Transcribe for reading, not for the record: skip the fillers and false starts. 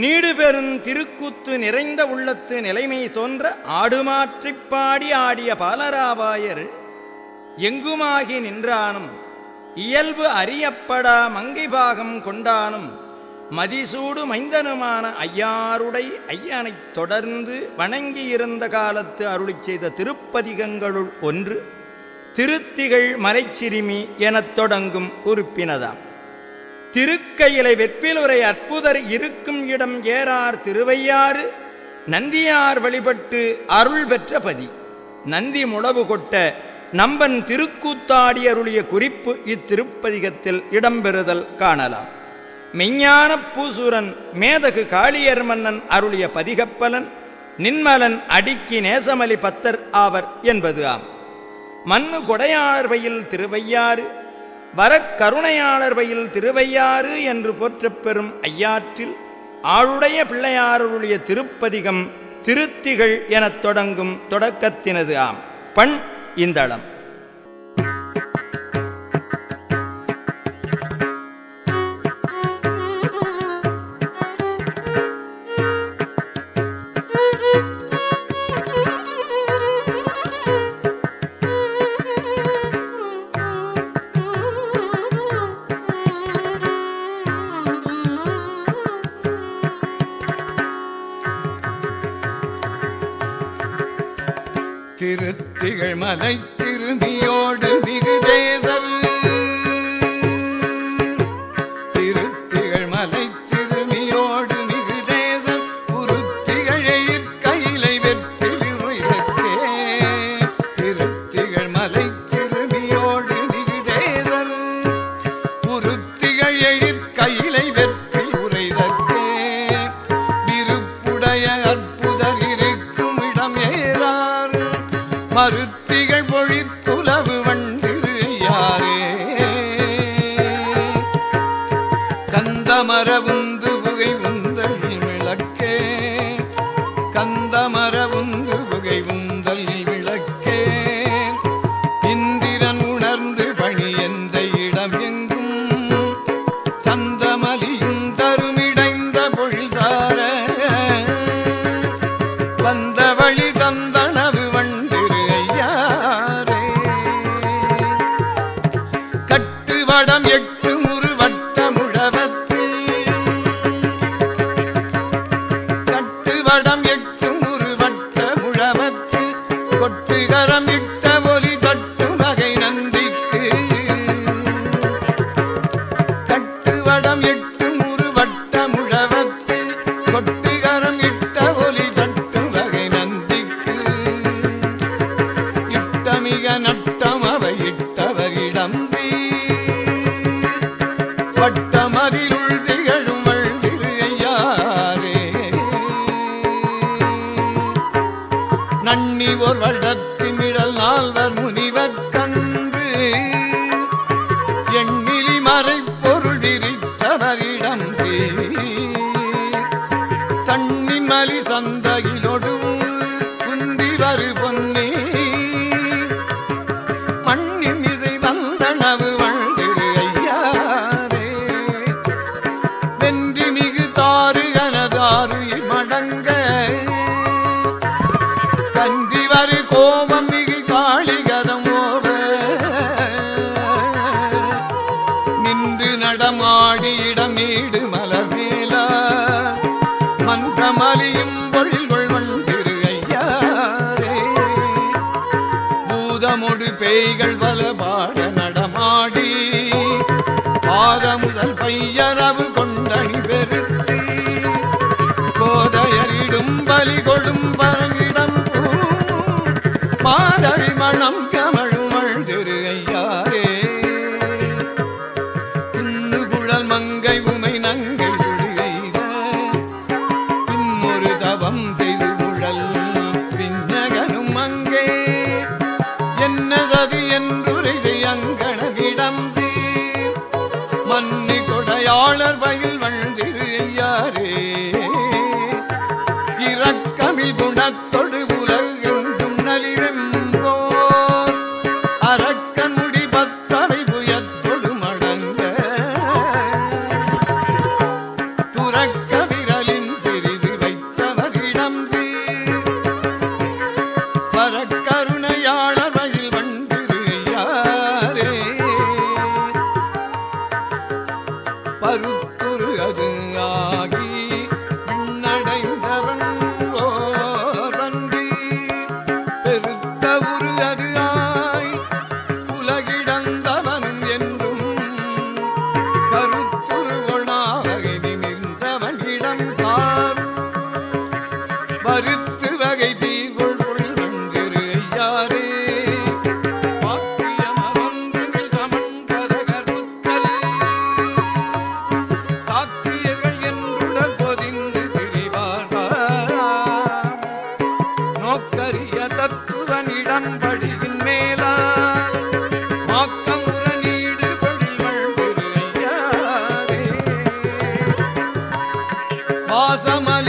நீடுபெறும் திருக்கூத்து நிறைந்த உள்ளத்து நிலைமை தோன்ற ஆடுமாற்றிப் பாடி ஆடிய பாலராவாயர் எங்குமாகி நின்றானும் இயல்பு அறியப்படா மங்கை பாகம் கொண்டானும் மதிசூடு மைந்தனுமான ஐயாருடை ஐயனைத் தொடர்ந்து வணங்கியிருந்த காலத்து அருளிச் செய்த திருப்பதிகங்களுள் ஒன்று திருத்திகழ் மலைச்சிறுமி எனத் தொடங்கும் உறுப்பினதாம். திருக்கையிலை வெற்பிலுரை அற்புதர் இருக்கும் இடம் ஏறார் திருவையாறு நந்தியார் வழிபட்டு அருள் பெற்ற பதி. நந்தி முழவு கொட்ட நம்பன் திருக்கூத்தாடி அருளிய குறிப்பு இத்திருப்பதிகத்தில் இடம்பெறுதல் காணலாம். மெஞ்ஞான பூசூரன் மேதகு காளியர் மன்னன் அருளிய பதிகப்பலன் நின்மலன் அடிக்கி நேசமலி பத்தர் ஆவர் என்பது ஆம். மண்ணு கொடையாளர் வயில் திருவையாறு வரக்கருணையாளர் வயில் திருவையாறு என்று போற்றப் பெறும் ஐயாற்றில் ஆளுடைய பிள்ளையாருடைய திருப்பதிகம் திருத்திகள் எனத் தொடங்கும் தொடக்கத்தினது ஆம். பண் இந்தளம். திருத்திகழ் மலை சிறுமியோடு மிகு தேசல் திருத்திகழ் மலை சிறுமியோடு மிகு தேசல் உருத்திகழையிற் கையிலை வெற்றிலிருக்கே திருத்திகழ் மலை சிறுமியோடு மிகு தேசல் உருத்திகழையிற் கையிலை வெற்றி உரைதற்கே விருப்புடைய அற்புதர் இருக்கும் இடம் ஏறார் மருத்திகள் பொழித்துலவு வண்டிரு யாரே கந்தமர உந்து புகை உந்தல் விளக்கே கந்தமர உந்து புகை உந்தல் விளக்கே இந்திரன் உணர்ந்து பணி எந்த இடம் எங்கும் சந்தமலியும் தருமிடைந்த பொழில் சார வந்த வழி தந்தனவு கட்டுவடம் எட்டு முறு வட்டமுழவத்தில் கட்டுவடம் எட்டு முறு வட்டமுழவத்தில் கொட்டுகரம் இட்ட ஒலி தட்டு வகை நந்திக்கு கட்டுவடம் எட்டு முறு வட்டமுழவத்தில் கொட்டுகரம் இட்ட ஒலி தட்டு வகை நந்திக்கு இட்டமிக நட்டம் அவை இட்டவரிடம் வட்டமதிலுள் திகழும் வள்ளிரு ஐயாரே நன்னி ஓர் வள்ளத்திமிழல் நால்வர் முனிவர் கன்று எண்ணிலி மறை பொருள் விரித்தவரிடம் தண்ணி மலி சந்தையிலொடு குந்தி வரு பொன்னி மண்ணி மிசை வந்தனவு மடங்க கன்றி வரு கோபம் மிகு காளிகதம் ஓவ நின்று நடமாடி இடமீடு மலர் மேல மன்றமலியும் பொழில்கொள் வண்டிரு ஐயாரே பூதமொடு பேய்கள் பல பாட நடமாடி பாத முதல் பையரவு கொண்டணி பெருத்தி கோதையரிடும் பலி கொடும் பரங்கிடம் மாதவி மணம் கமழும் அழ்திரு ஐயாரே இன்னு குழல் மங்கை உமை நங்கை சுடுகைத பின்னொரு தவம் செய்து குழல் பின்னகனும் அங்கே என்ன சதி என்றுரை செய்யங்கணவிடம் சீர் மன்னி கொடையாளர் பயில் வழ்திரு ஐயாரே இரக்கமில் குணத்தொடு உலகெங்கும் நலிவெம்போர் அரக்கன் முடி பத்தவை புயத்தொடு மடங்க துறக்க விரலின் கருத்துரு அது ஆகி விண்ணடைந்தவன் ஓரன்றி பெருத்த உரு அது ஆய் உலகிடந்தவன் என்றும் கருத்துரு ஒணாவகை நின்றவன் இடம் பார் வருத்து வகை தீர்கொள் பொருள் திரு ஐயாரே தத்துவனிடம்படியின் மேலா மாக்கமுற நீடு பொழில்கள் திரு ஐயாரே வாசமலி